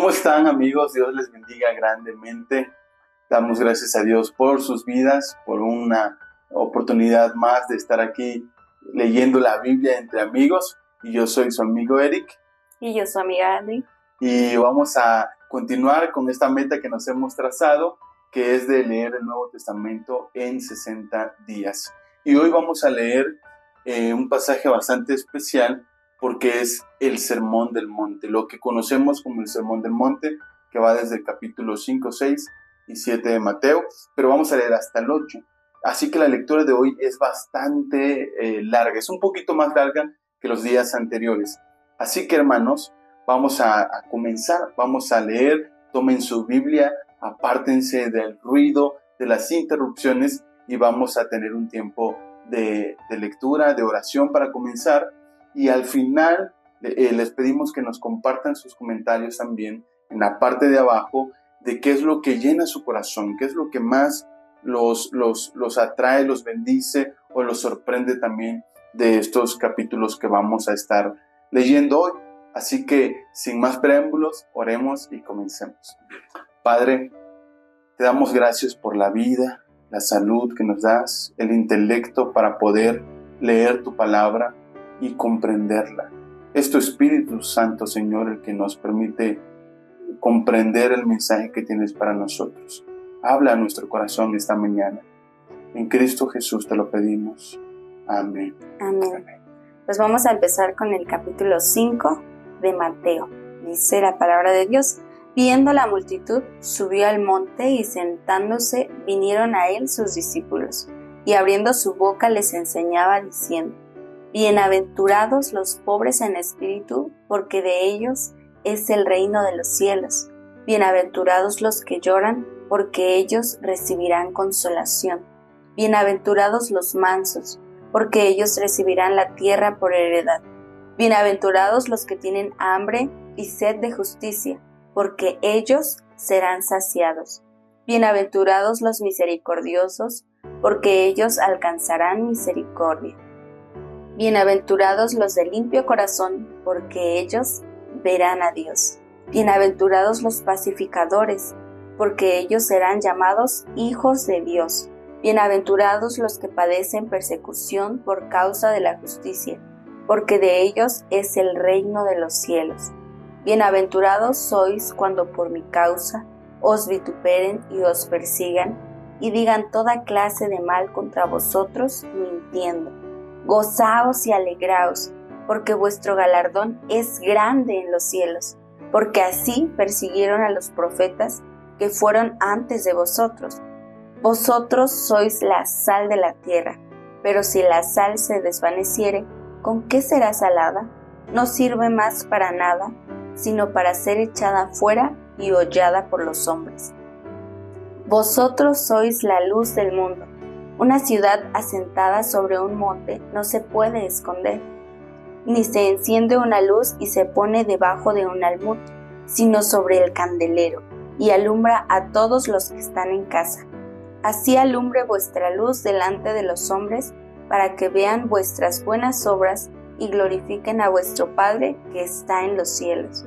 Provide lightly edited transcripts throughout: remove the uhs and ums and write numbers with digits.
¿Cómo están, amigos? Dios les bendiga grandemente. Damos gracias a Dios por sus vidas, por una oportunidad más de estar aquí leyendo la Biblia entre amigos. Y yo soy su amigo Eric. Y yo su amiga Adri. Y vamos a continuar con esta meta que nos hemos trazado, que es de leer el Nuevo Testamento en 60 días. Y hoy vamos a leer un pasaje bastante especial, porque es el Sermón del Monte, lo que conocemos como el Sermón del Monte, que va desde el capítulo 5, 6 y 7 de Mateo, pero vamos a leer hasta el 8. Así que la lectura de hoy es bastante larga, es un poquito más larga que los días anteriores. Así que, hermanos, vamos a comenzar, vamos a leer, tomen su Biblia, apártense del ruido, de las interrupciones y vamos a tener un tiempo de lectura, de oración para comenzar. Y al final les pedimos que nos compartan sus comentarios también en la parte de abajo de qué es lo que llena su corazón, qué es lo que más los atrae, los bendice o los sorprende también de estos capítulos que vamos a estar leyendo hoy. Así que sin más preámbulos, oremos y comencemos. Padre, te damos gracias por la vida, la salud que nos das, el intelecto para poder leer tu palabra y comprenderla. Es tu Espíritu Santo, Señor, el que nos permite comprender el mensaje que tienes para nosotros. Habla a nuestro corazón esta mañana. En Cristo Jesús te lo pedimos. Amén. Amén. Pues vamos a empezar con el capítulo 5 de Mateo. Dice la palabra de Dios: viendo la multitud, subió al monte y sentándose, vinieron a él sus discípulos, y abriendo su boca les enseñaba diciendo: bienaventurados los pobres en espíritu, porque de ellos es el reino de los cielos. Bienaventurados los que lloran, porque ellos recibirán consolación. Bienaventurados los mansos, porque ellos recibirán la tierra por heredad. Bienaventurados los que tienen hambre y sed de justicia, porque ellos serán saciados. Bienaventurados los misericordiosos, porque ellos alcanzarán misericordia. Bienaventurados los de limpio corazón, porque ellos verán a Dios. Bienaventurados los pacificadores, porque ellos serán llamados hijos de Dios. Bienaventurados los que padecen persecución por causa de la justicia, porque de ellos es el reino de los cielos. Bienaventurados sois cuando por mi causa os vituperen y os persigan, y digan toda clase de mal contra vosotros, mintiendo. Gozaos y alegraos, porque vuestro galardón es grande en los cielos, porque así persiguieron a los profetas que fueron antes de vosotros. Vosotros sois la sal de la tierra, pero si la sal se desvaneciere, ¿con qué será salada? No sirve más para nada, sino para ser echada fuera y hollada por los hombres. Vosotros sois la luz del mundo. Una ciudad asentada sobre un monte no se puede esconder, ni se enciende una luz y se pone debajo de un almud, sino sobre el candelero, y alumbra a todos los que están en casa. Así alumbre vuestra luz delante de los hombres, para que vean vuestras buenas obras y glorifiquen a vuestro Padre que está en los cielos.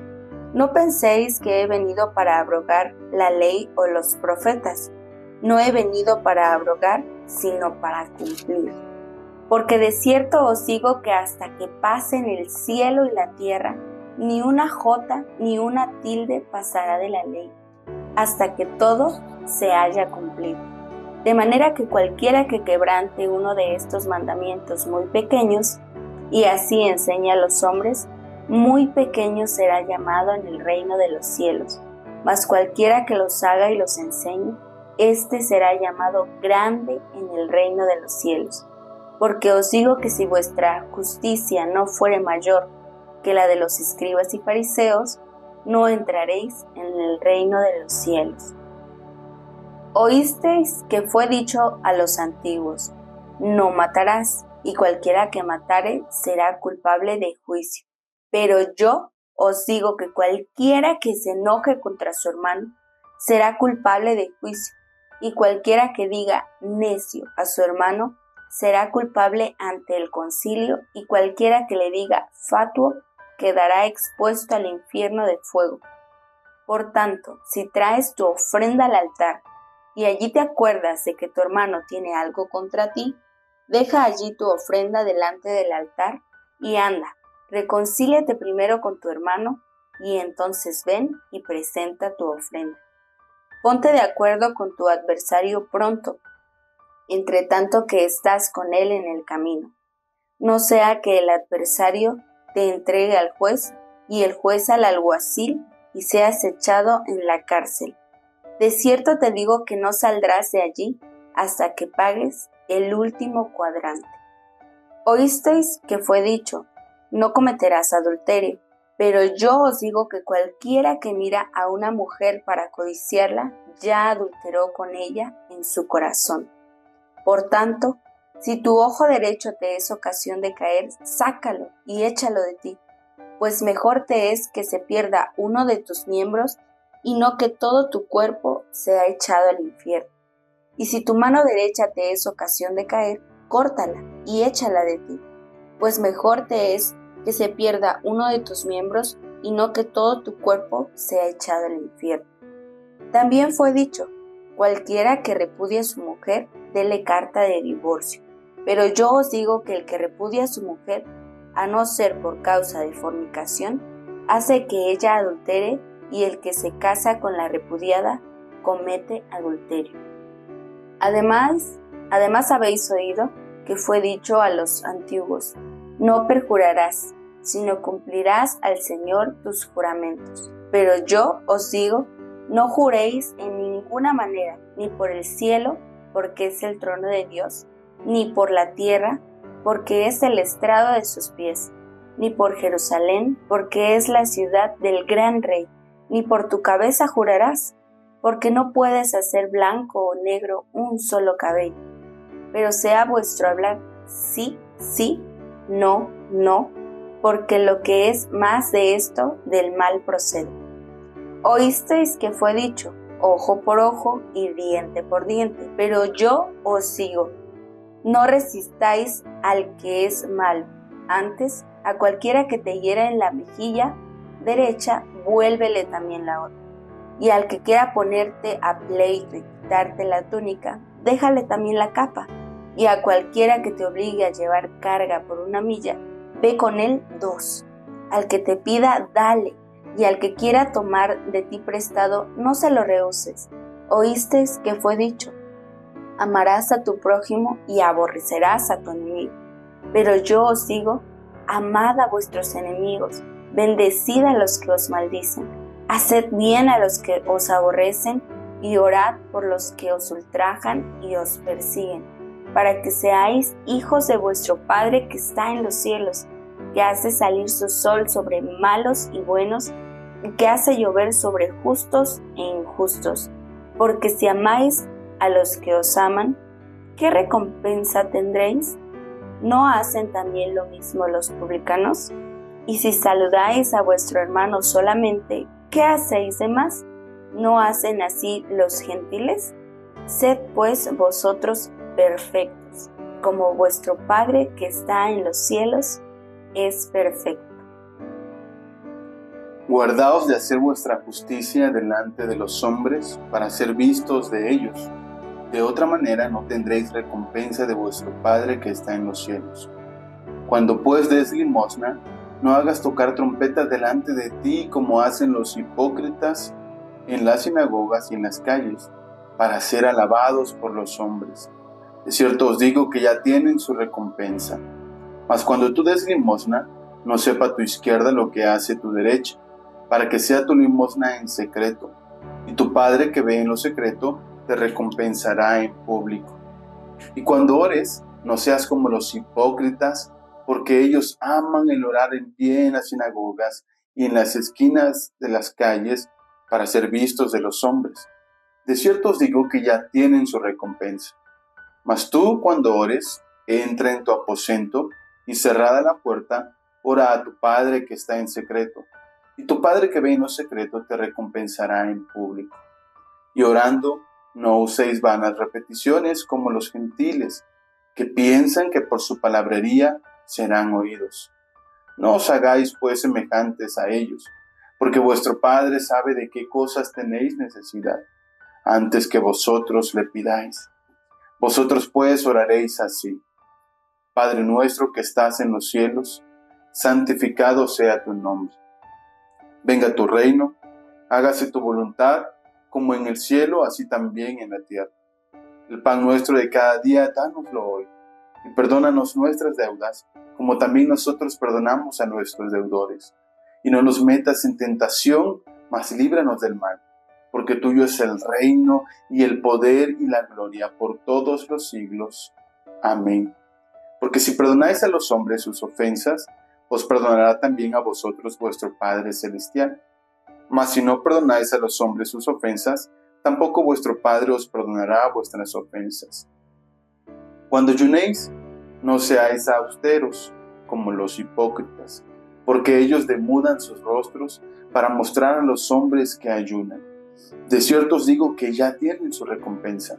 No penséis que he venido para abrogar la ley o los profetas. No he venido para abrogar, sino para cumplir. Porque de cierto os digo que hasta que pasen el cielo y la tierra, ni una jota ni una tilde pasará de la ley, hasta que todo se haya cumplido. De manera que cualquiera que quebrante uno de estos mandamientos muy pequeños, y así enseñe a los hombres, muy pequeño será llamado en el reino de los cielos. Mas cualquiera que los haga y los enseñe, éste será llamado grande en el reino de los cielos. Porque os digo que si vuestra justicia no fuere mayor que la de los escribas y fariseos, no entraréis en el reino de los cielos. Oísteis que fue dicho a los antiguos: no matarás, y cualquiera que matare será culpable de juicio. Pero yo os digo que cualquiera que se enoje contra su hermano será culpable de juicio, y cualquiera que diga necio a su hermano será culpable ante el concilio, y cualquiera que le diga fatuo quedará expuesto al infierno de fuego. Por tanto, si traes tu ofrenda al altar y allí te acuerdas de que tu hermano tiene algo contra ti, deja allí tu ofrenda delante del altar y anda, reconcíliate primero con tu hermano y entonces ven y presenta tu ofrenda. Ponte de acuerdo con tu adversario pronto, entre tanto que estás con él en el camino. No sea que el adversario te entregue al juez y el juez al alguacil y seas echado en la cárcel. De cierto te digo que no saldrás de allí hasta que pagues el último cuadrante. Oísteis que fue dicho, no cometerás adulterio, pero yo os digo que cualquiera que mira a una mujer para codiciarla, ya adulteró con ella en su corazón. Por tanto, si tu ojo derecho te es ocasión de caer, sácalo y échalo de ti, pues mejor te es que se pierda uno de tus miembros y no que todo tu cuerpo sea echado al infierno. Y si tu mano derecha te es ocasión de caer, córtala y échala de ti, pues mejor te es que se pierda uno de tus miembros y no que todo tu cuerpo sea echado al infierno. También fue dicho, cualquiera que repudie a su mujer, dele carta de divorcio. Pero yo os digo que el que repudia a su mujer, a no ser por causa de fornicación, hace que ella adultere, y el que se casa con la repudiada comete adulterio. Además habéis oído que fue dicho a los antiguos, no perjurarás, sino cumplirás al Señor tus juramentos. Pero yo os digo, no juréis en ninguna manera, ni por el cielo, porque es el trono de Dios, ni por la tierra, porque es el estrado de sus pies, ni por Jerusalén, porque es la ciudad del gran rey, ni por tu cabeza jurarás, porque no puedes hacer blanco o negro un solo cabello. Pero sea vuestro hablar sí, sí, no, no, porque lo que es más de esto, del mal procede. Oísteis que fue dicho, ojo por ojo y diente por diente, pero yo os digo, no resistáis al que es malo, antes a cualquiera que te hiera en la mejilla derecha, vuélvele también la otra. Y al que quiera ponerte a pleito y quitarte la túnica, déjale también la capa. Y a cualquiera que te obligue a llevar carga por una milla, ve con él 2. Al que te pida, dale, y al que quiera tomar de ti prestado, no se lo rehuses. Oísteis que fue dicho, amarás a tu prójimo y aborrecerás a tu enemigo. Pero yo os digo, amad a vuestros enemigos, bendecid a los que os maldicen, haced bien a los que os aborrecen y orad por los que os ultrajan y os persiguen, para que seáis hijos de vuestro Padre que está en los cielos, que hace salir su sol sobre malos y buenos, y que hace llover sobre justos e injustos. Porque si amáis a los que os aman, ¿qué recompensa tendréis? ¿No hacen también lo mismo los publicanos? Y si saludáis a vuestro hermano solamente, ¿qué hacéis de más? ¿No hacen así los gentiles? Sed pues vosotros perfectos, como vuestro Padre que está en los cielos es perfecto. Guardaos de hacer vuestra justicia delante de los hombres para ser vistos de ellos. De otra manera no tendréis recompensa de vuestro Padre que está en los cielos. Cuando pues des limosna, no hagas tocar trompetas delante de ti como hacen los hipócritas en las sinagogas y en las calles, para ser alabados por los hombres. De cierto os digo que ya tienen su recompensa. Mas cuando tú des limosna, no sepa tu izquierda lo que hace tu derecha, para que sea tu limosna en secreto, y tu Padre que ve en lo secreto te recompensará en público. Y cuando ores, no seas como los hipócritas, porque ellos aman el orar en pie en las sinagogas y en las esquinas de las calles para ser vistos de los hombres. De cierto os digo que ya tienen su recompensa. Mas tú, cuando ores, entra en tu aposento y cerrada la puerta, ora a tu Padre que está en secreto, y tu Padre que ve en lo secreto te recompensará en público. Y orando, no uséis vanas repeticiones como los gentiles, que piensan que por su palabrería serán oídos. No os hagáis pues semejantes a ellos, porque vuestro Padre sabe de qué cosas tenéis necesidad, antes que vosotros le pidáis. Vosotros pues oraréis así: Padre nuestro que estás en los cielos, santificado sea tu nombre. Venga tu reino, hágase tu voluntad, como en el cielo, así también en la tierra. El pan nuestro de cada día, dánoslo hoy, y perdónanos nuestras deudas, como también nosotros perdonamos a nuestros deudores. Y no nos metas en tentación, mas líbranos del mal, porque tuyo es el reino, y el poder, y la gloria, por todos los siglos. Amén. Porque si perdonáis a los hombres sus ofensas, os perdonará también a vosotros vuestro Padre Celestial. Mas si no perdonáis a los hombres sus ofensas, tampoco vuestro Padre os perdonará vuestras ofensas. Cuando ayunéis, no seáis austeros, como los hipócritas, porque ellos demudan sus rostros para mostrar a los hombres que ayunan. De cierto os digo que ya tienen su recompensa.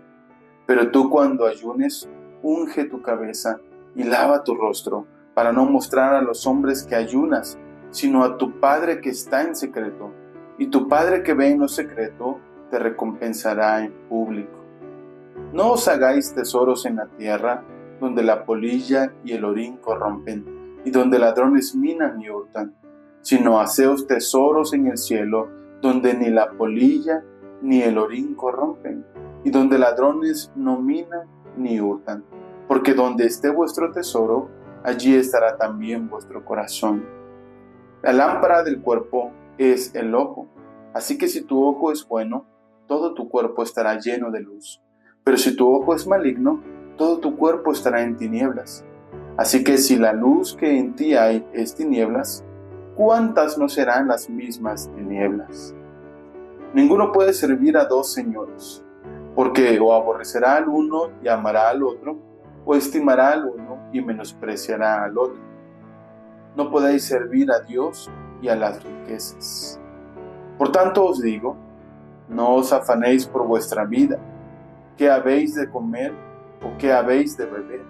Pero tú, cuando ayunes, unge tu cabeza y lava tu rostro, para no mostrar a los hombres que ayunas, sino a tu Padre que está en secreto, y tu Padre que ve en lo secreto te recompensará en público. No os hagáis tesoros en la tierra, donde la polilla y el orín corrompen, y donde ladrones minan y hurtan, sino haceos tesoros en el cielo, donde ni la polilla ni el orín corrompen, y donde ladrones no minan ni hurtan, porque donde esté vuestro tesoro, allí estará también vuestro corazón. La lámpara del cuerpo es el ojo, así que si tu ojo es bueno, todo tu cuerpo estará lleno de luz. Pero si tu ojo es maligno, todo tu cuerpo estará en tinieblas. Así que si la luz que en ti hay es tinieblas, ¿cuántas no serán las mismas tinieblas? Ninguno puede servir a dos señores, porque o aborrecerá al uno y amará al otro, o estimará al uno y menospreciará al otro. No podéis servir a Dios y a las riquezas. Por tanto os digo, no os afanéis por vuestra vida, qué habéis de comer o qué habéis de beber,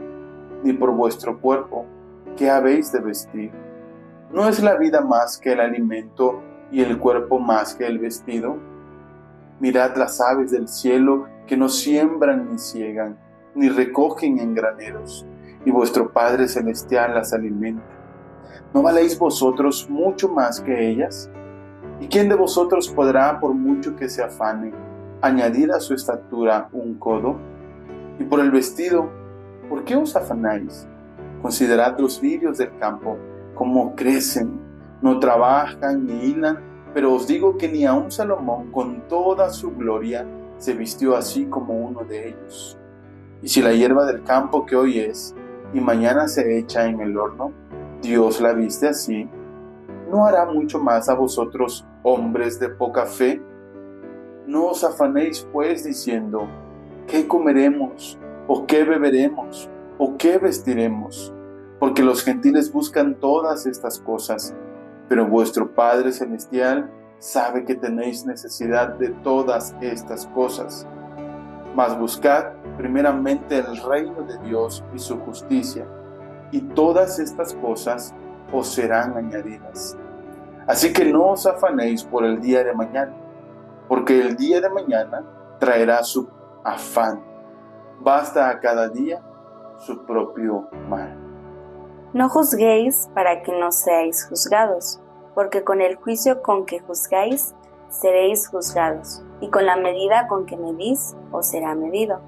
ni por vuestro cuerpo, qué habéis de vestir. ¿No es la vida más que el alimento y el cuerpo más que el vestido? Mirad las aves del cielo, que no siembran ni ciegan, ni recogen en graneros, y vuestro Padre Celestial las alimenta. ¿No valéis vosotros mucho más que ellas? ¿Y quién de vosotros podrá, por mucho que se afane, añadir a su estatura un codo? Y por el vestido, ¿por qué os afanáis? Considerad los lirios del campo, cómo crecen, no trabajan ni hilan, pero os digo que ni aun Salomón, con toda su gloria, se vistió así como uno de ellos. Y si la hierba del campo que hoy es, y mañana se echa en el horno, Dios la viste así, ¿no hará mucho más a vosotros, hombres de poca fe? No os afanéis pues diciendo, ¿qué comeremos? ¿O qué beberemos? ¿O qué vestiremos? Porque los gentiles buscan todas estas cosas, pero vuestro Padre Celestial sabe que tenéis necesidad de todas estas cosas. Mas buscad primeramente el reino de Dios y su justicia, y todas estas cosas os serán añadidas. Así que no os afanéis por el día de mañana, porque el día de mañana traerá su afán. Basta a cada día su propio mal. No juzguéis para que no seáis juzgados, porque con el juicio con que juzgáis, seréis juzgados, y con la medida con que medís, os será medido.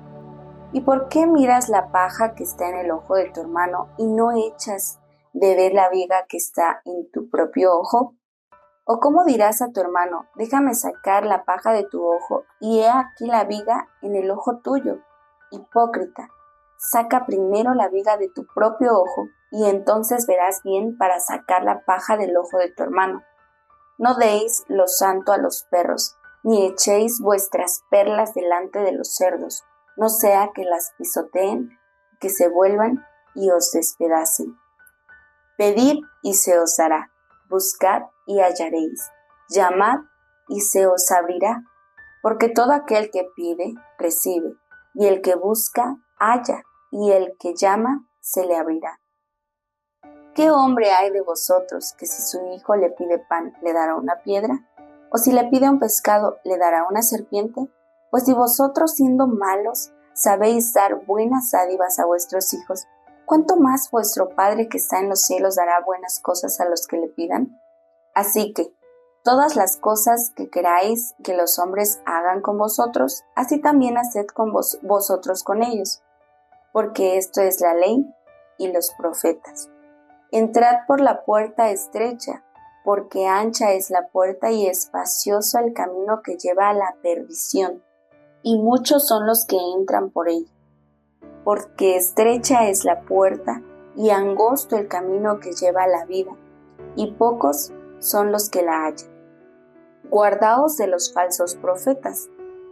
¿Y por qué miras la paja que está en el ojo de tu hermano y no echas de ver la viga que está en tu propio ojo? ¿O cómo dirás a tu hermano, déjame sacar la paja de tu ojo, y he aquí la viga en el ojo tuyo? Hipócrita, saca primero la viga de tu propio ojo, y entonces verás bien para sacar la paja del ojo de tu hermano. No deis lo santo a los perros, ni echéis vuestras perlas delante de los cerdos, no sea que las pisoteen, que se vuelvan y os despedacen. Pedid y se os dará, buscad y hallaréis, llamad y se os abrirá, porque todo aquel que pide, recibe, y el que busca, halla, y el que llama, se le abrirá. ¿Qué hombre hay de vosotros que si su hijo le pide pan, le dará una piedra? ¿O si le pide un pescado, le dará una serpiente? Pues si vosotros, siendo malos, sabéis dar buenas dádivas a vuestros hijos, ¿cuánto más vuestro Padre que está en los cielos dará buenas cosas a los que le pidan? Así que, todas las cosas que queráis que los hombres hagan con vosotros, así también haced con vosotros con ellos, porque esto es la ley y los profetas. Entrad por la puerta estrecha, porque ancha es la puerta y espacioso el camino que lleva a la perdición, y muchos son los que entran por ella. Porque estrecha es la puerta y angosto el camino que lleva a la vida, y pocos son los que la hallan. Guardaos de los falsos profetas,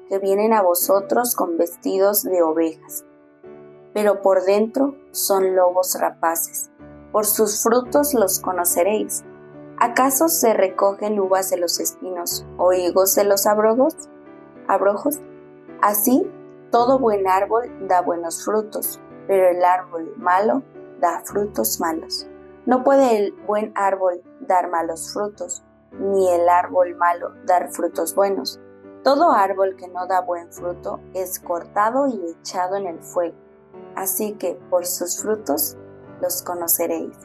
que vienen a vosotros con vestidos de ovejas, pero por dentro son lobos rapaces. Por sus frutos los conoceréis. ¿Acaso se recogen uvas de los espinos o higos de los abrojos? Así, todo buen árbol da buenos frutos, pero el árbol malo da frutos malos. No puede el buen árbol dar malos frutos, ni el árbol malo dar frutos buenos. Todo árbol que no da buen fruto es cortado y echado en el fuego. Así que por sus frutos los conoceréis.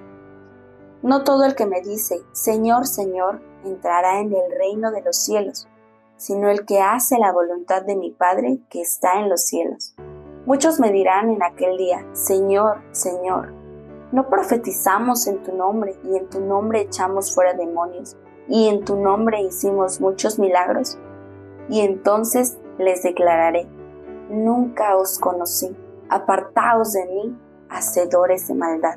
No todo el que me dice, Señor, Señor, entrará en el reino de los cielos, sino el que hace la voluntad de mi Padre que está en los cielos. Muchos me dirán en aquel día, Señor, Señor, ¿no profetizamos en tu nombre y en tu nombre echamos fuera demonios y en tu nombre hicimos muchos milagros? Y entonces les declararé, nunca os conocí, apartaos de mí, hacedores de maldad.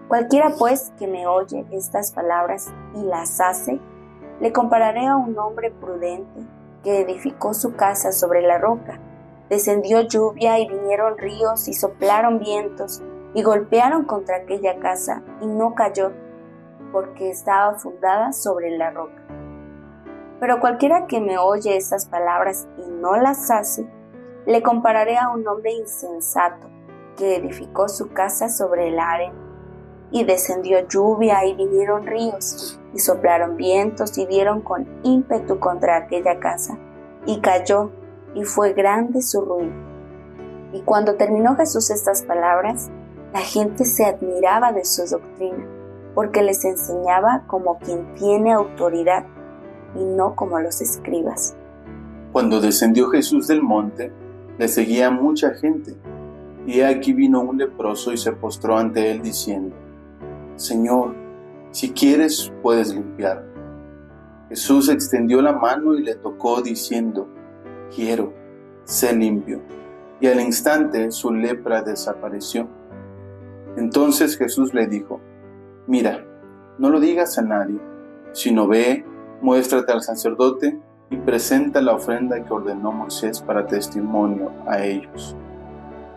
Cualquiera pues que me oye estas palabras y las hace, le compararé a un hombre prudente que edificó su casa sobre la roca. Descendió lluvia y vinieron ríos y soplaron vientos y golpearon contra aquella casa y no cayó, porque estaba fundada sobre la roca. Pero cualquiera que me oye estas palabras y no las hace, le compararé a un hombre insensato que edificó su casa sobre la arena. Y descendió lluvia y vinieron ríos, y soplaron vientos y dieron con ímpetu contra aquella casa, y cayó, y fue grande su ruina. Y cuando terminó Jesús estas palabras, la gente se admiraba de su doctrina, porque les enseñaba como quien tiene autoridad, y no como los escribas. Cuando descendió Jesús del monte, le seguía mucha gente, y he aquí vino un leproso y se postró ante él diciendo, Señor, si quieres, puedes limpiarme. Jesús extendió la mano y le tocó diciendo, quiero, sé limpio. Y al instante su lepra desapareció. Entonces Jesús le dijo, mira, no lo digas a nadie, sino ve, muéstrate al sacerdote y presenta la ofrenda que ordenó Moisés para testimonio a ellos.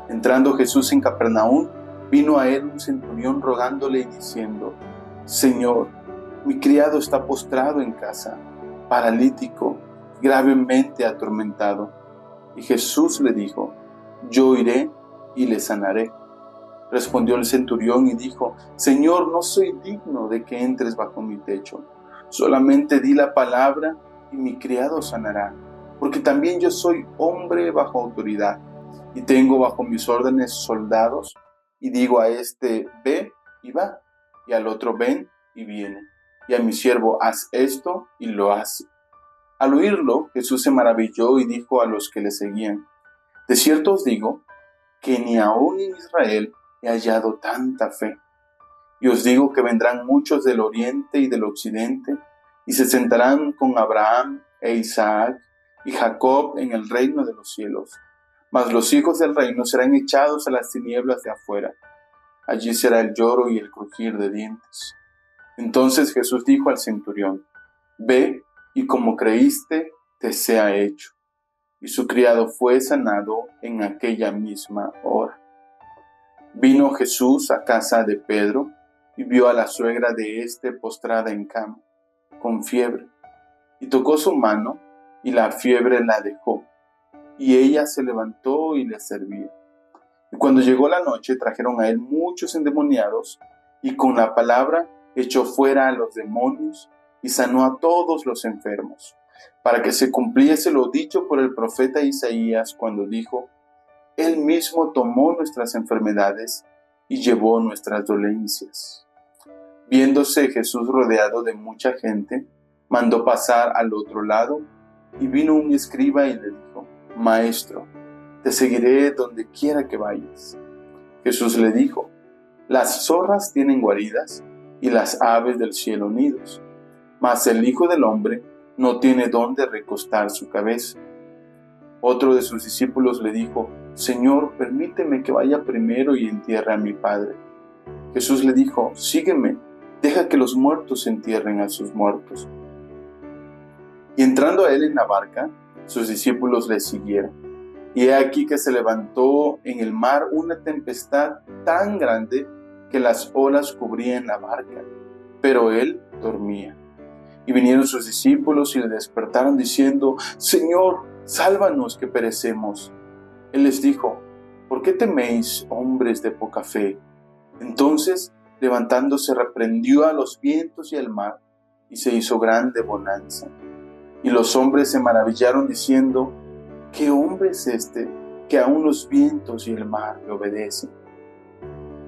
Entrando Jesús en Capernaum, vino a él un centurión rogándole y diciendo, Señor, mi criado está postrado en casa, paralítico, gravemente atormentado. Y Jesús le dijo, yo iré y le sanaré. Respondió el centurión y dijo, Señor, no soy digno de que entres bajo mi techo. Solamente di la palabra y mi criado sanará, porque también yo soy hombre bajo autoridad y tengo bajo mis órdenes soldados. Y digo a este, ve y va, y al otro, ven y viene, y a mi siervo, haz esto y lo hace. Al oírlo, Jesús se maravilló y dijo a los que le seguían, de cierto os digo, que ni aun en Israel he hallado tanta fe. Y os digo que vendrán muchos del oriente y del occidente, y se sentarán con Abraham e Isaac y Jacob en el reino de los cielos. Mas los hijos del reino serán echados a las tinieblas de afuera. Allí será el lloro y el crujir de dientes. Entonces Jesús dijo al centurión, ve y como creíste, te sea hecho. Y su criado fue sanado en aquella misma hora. Vino Jesús a casa de Pedro y vio a la suegra de éste postrada en cama, con fiebre, y tocó su mano y la fiebre la dejó. Y ella se levantó y le servía. Y cuando llegó la noche, trajeron a él muchos endemoniados y con la palabra echó fuera a los demonios y sanó a todos los enfermos, para que se cumpliese lo dicho por el profeta Isaías cuando dijo: Él mismo tomó nuestras enfermedades y llevó nuestras dolencias. Viéndose Jesús rodeado de mucha gente, mandó pasar al otro lado, y vino un escriba y le dijo: Maestro, te seguiré donde quiera que vayas. Jesús le dijo: Las zorras tienen guaridas y las aves del cielo nidos, mas el Hijo del Hombre no tiene dónde recostar su cabeza. Otro de sus discípulos le dijo: Señor, permíteme que vaya primero y entierre a mi padre. Jesús le dijo: Sígueme, deja que los muertos entierren a sus muertos. Y entrando a él en la barca, sus discípulos le siguieron. Y he aquí que se levantó en el mar una tempestad tan grande que las olas cubrían la barca, pero él dormía. Y vinieron sus discípulos y le despertaron diciendo: Señor, sálvanos que perecemos. Él les dijo: ¿Por qué teméis, hombres de poca fe? Entonces, levantándose, reprendió a los vientos y al mar, y se hizo grande bonanza. Y los hombres se maravillaron diciendo: ¿Qué hombre es este, que aun los vientos y el mar le obedecen?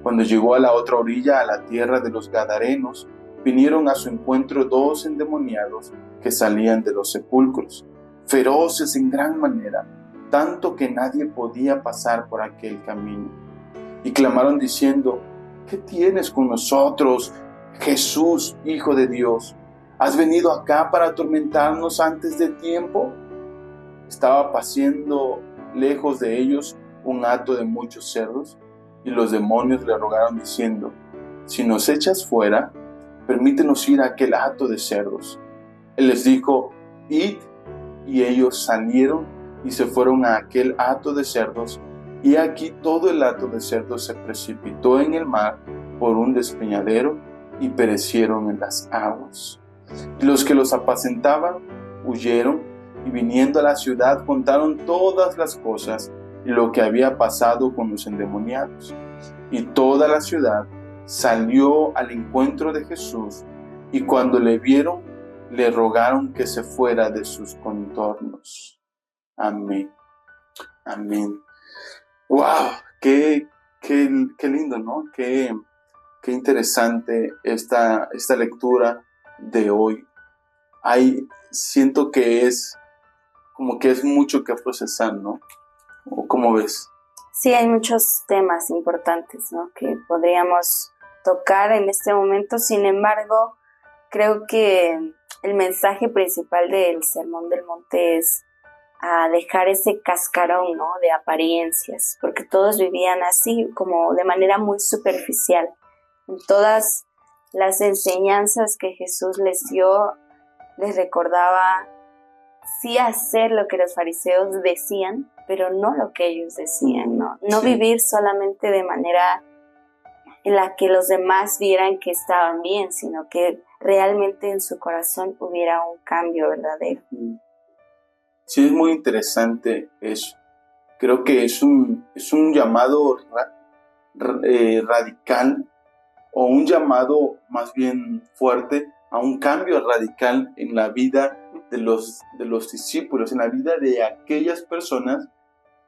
Cuando llegó a la otra orilla, a la tierra de los Gadarenos, vinieron a su encuentro 2 endemoniados que salían de los sepulcros, feroces en gran manera, tanto que nadie podía pasar por aquel camino. Y clamaron diciendo: ¿Qué tienes con nosotros, Jesús, Hijo de Dios? ¿Has venido acá para atormentarnos antes de tiempo? Estaba paciendo lejos de ellos un hato de muchos cerdos, y los demonios le rogaron diciendo: Si nos echas fuera, permítenos ir a aquel hato de cerdos. Él les dijo: Id, y ellos salieron y se fueron a aquel hato de cerdos, y aquí todo el hato de cerdos se precipitó en el mar por un despeñadero y perecieron en las aguas. Y los que los apacentaban huyeron, y viniendo a la ciudad contaron todas las cosas y lo que había pasado con los endemoniados. Y toda la ciudad salió al encuentro de Jesús, y cuando le vieron, le rogaron que se fuera de sus contornos. Amén. Amén. ¡Wow! Qué lindo, ¿no? Qué interesante esta lectura de hoy. Siento que es mucho que procesar, ¿no? ¿O cómo ves? Sí, hay muchos temas importantes, ¿no?, que podríamos tocar en este momento. Sin embargo, creo que el mensaje principal del Sermón del Monte es a dejar ese cascarón, ¿no?, de apariencias, porque todos vivían así, como de manera muy superficial. En todas las enseñanzas que Jesús les dio, les recordaba sí hacer lo que los fariseos decían, pero no lo que ellos decían, ¿no? No sí. Vivir solamente de manera en la que los demás vieran que estaban bien, sino que realmente en su corazón hubiera un cambio verdadero. Sí, es muy interesante eso. Creo que es un llamado radical, o un llamado más bien fuerte a un cambio radical en la vida de los discípulos, en la vida de aquellas personas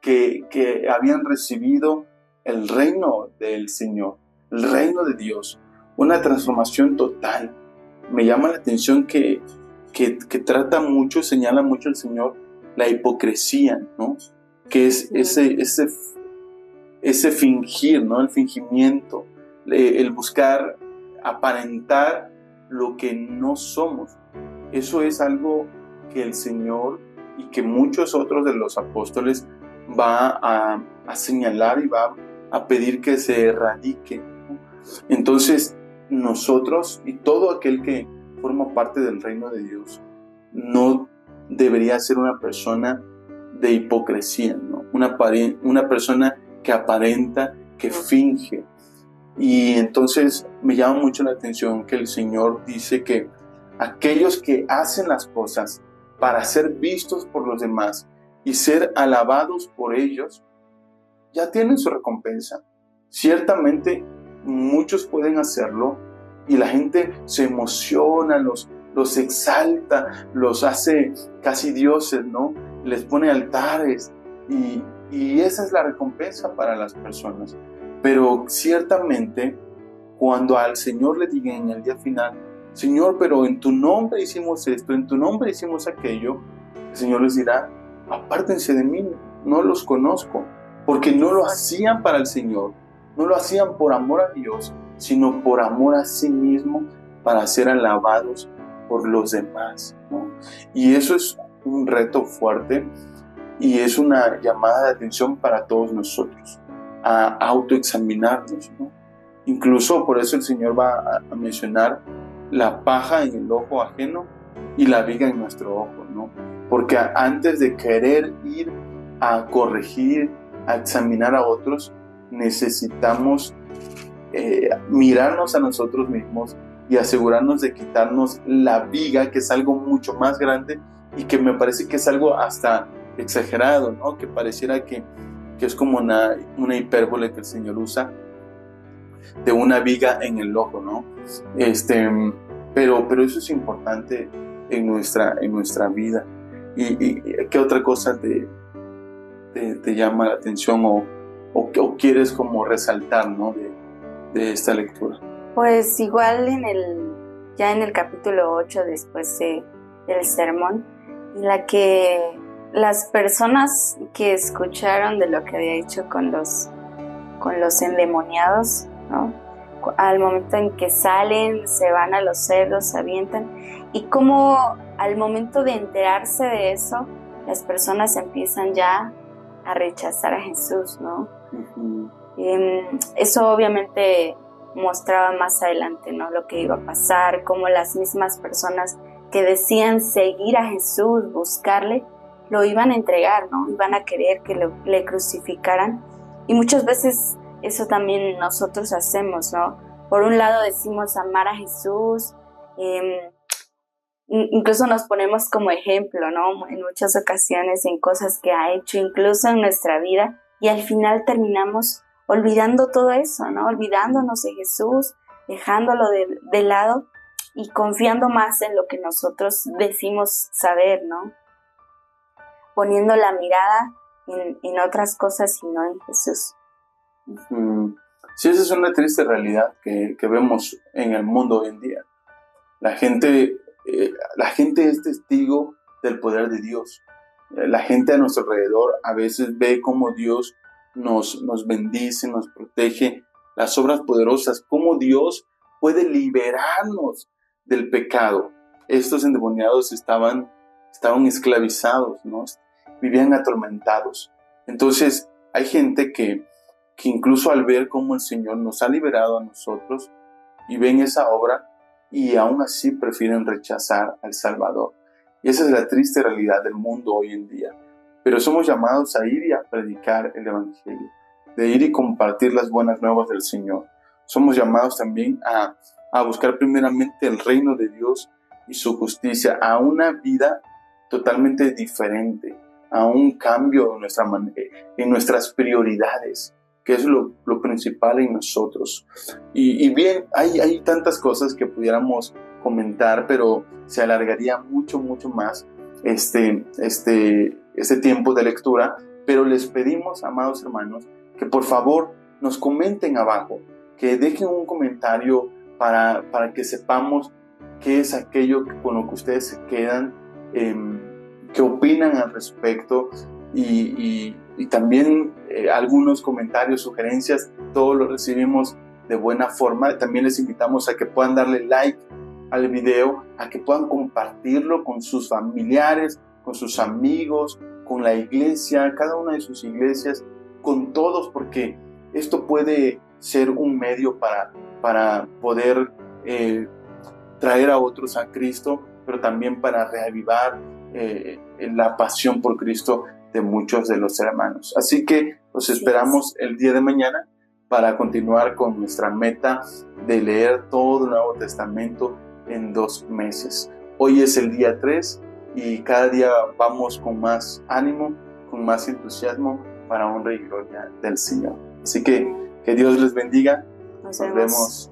que habían recibido el reino del Señor, el reino de Dios, una transformación total. Me llama la atención que trata mucho, señala mucho el Señor la hipocresía, ¿no? Que es ese fingir, ¿no? El fingimiento, el buscar aparentar lo que no somos. Eso es algo que el Señor y que muchos otros de los apóstoles va a señalar y va a pedir que se erradique. Entonces, nosotros y todo aquel que forma parte del reino de Dios no debería ser una persona de hipocresía, ¿no? Una persona que aparenta, que finge. Y entonces me llama mucho la atención que el Señor dice que aquellos que hacen las cosas para ser vistos por los demás y ser alabados por ellos, ya tienen su recompensa. Ciertamente muchos pueden hacerlo y la gente se emociona, los exalta, los hace casi dioses, ¿no? Les pone altares y esa es la recompensa para las personas. Pero ciertamente, cuando al Señor le digan en el día final, Señor, pero en tu nombre hicimos esto, en tu nombre hicimos aquello, el Señor les dirá, apártense de mí, no los conozco, porque no lo hacían para el Señor, no lo hacían por amor a Dios, sino por amor a sí mismo, para ser alabados por los demás, ¿no? Y eso es un reto fuerte y es una llamada de atención para todos nosotros, a autoexaminarnos, ¿no? Incluso por eso el Señor va a mencionar la paja en el ojo ajeno y la viga en nuestro ojo, ¿no? Porque antes de querer ir a corregir, a examinar a otros, necesitamos mirarnos a nosotros mismos y asegurarnos de quitarnos la viga, que es algo mucho más grande y que me parece que es algo hasta exagerado, ¿no? Que pareciera que es como una hipérbole que el Señor usa de una viga en el ojo, ¿no? Pero eso es importante en nuestra vida. ¿Y qué otra cosa te llama la atención o quieres como resaltar, ¿no? de esta lectura? Pues igual ya en el capítulo 8, después del sermón, en la que las personas que escucharon de lo que había hecho con los endemoniados, ¿no? Al momento en que salen, se van a los cerros, se avientan, y como al momento de enterarse de eso, las personas empiezan ya a rechazar a Jesús, ¿no? Uh-huh. Eso obviamente mostraba más adelante, ¿no? Lo que iba a pasar, cómo las mismas personas que decían seguir a Jesús, buscarle, lo iban a entregar, ¿no? Iban a querer que le crucificaran. Y muchas veces eso también nosotros hacemos, ¿no? Por un lado decimos amar a Jesús, incluso nos ponemos como ejemplo, ¿no? En muchas ocasiones en cosas que ha hecho, incluso en nuestra vida, y al final terminamos olvidando todo eso, ¿no? Olvidándonos de Jesús, dejándolo de lado y confiando más en lo que nosotros decimos saber, ¿no? Poniendo la mirada en otras cosas y no en Jesús. Sí, esa es una triste realidad que vemos en el mundo hoy en día. La gente es testigo del poder de Dios. La gente a nuestro alrededor a veces ve cómo Dios nos bendice, nos protege, las obras poderosas, cómo Dios puede liberarnos del pecado. Estos endemoniados estaban esclavizados, ¿no? Vivían atormentados. Entonces hay gente que incluso al ver cómo el Señor nos ha liberado a nosotros y ven esa obra y aún así prefieren rechazar al Salvador. Y esa es la triste realidad del mundo hoy en día. Pero somos llamados a ir y a predicar el Evangelio, de ir y compartir las buenas nuevas del Señor. Somos llamados también a buscar primeramente el reino de Dios y su justicia, a una vida totalmente diferente, a un cambio en nuestras prioridades, que es lo principal en nosotros. Y bien, hay tantas cosas que pudiéramos comentar, pero se alargaría mucho más este tiempo de lectura, pero les pedimos, amados hermanos, que por favor nos comenten abajo, que dejen un comentario para que sepamos qué es aquello con lo que ustedes se quedan, qué opinan al respecto y también algunos comentarios, sugerencias, todo lo recibimos de buena forma. También les invitamos a que puedan darle like al video, a que puedan compartirlo con sus familiares, con sus amigos, con la iglesia, cada una de sus iglesias, con todos, porque esto puede ser un medio para poder traer a otros a Cristo, pero también para reavivar la pasión por Cristo de muchos de los hermanos. Así que los esperamos el día de mañana para continuar con nuestra meta de leer todo el Nuevo Testamento en 2 meses. Hoy es el día 3 y cada día vamos con más ánimo, con más entusiasmo para honra y gloria del Señor. Así que Dios les bendiga Nos Nos vemos. vemos.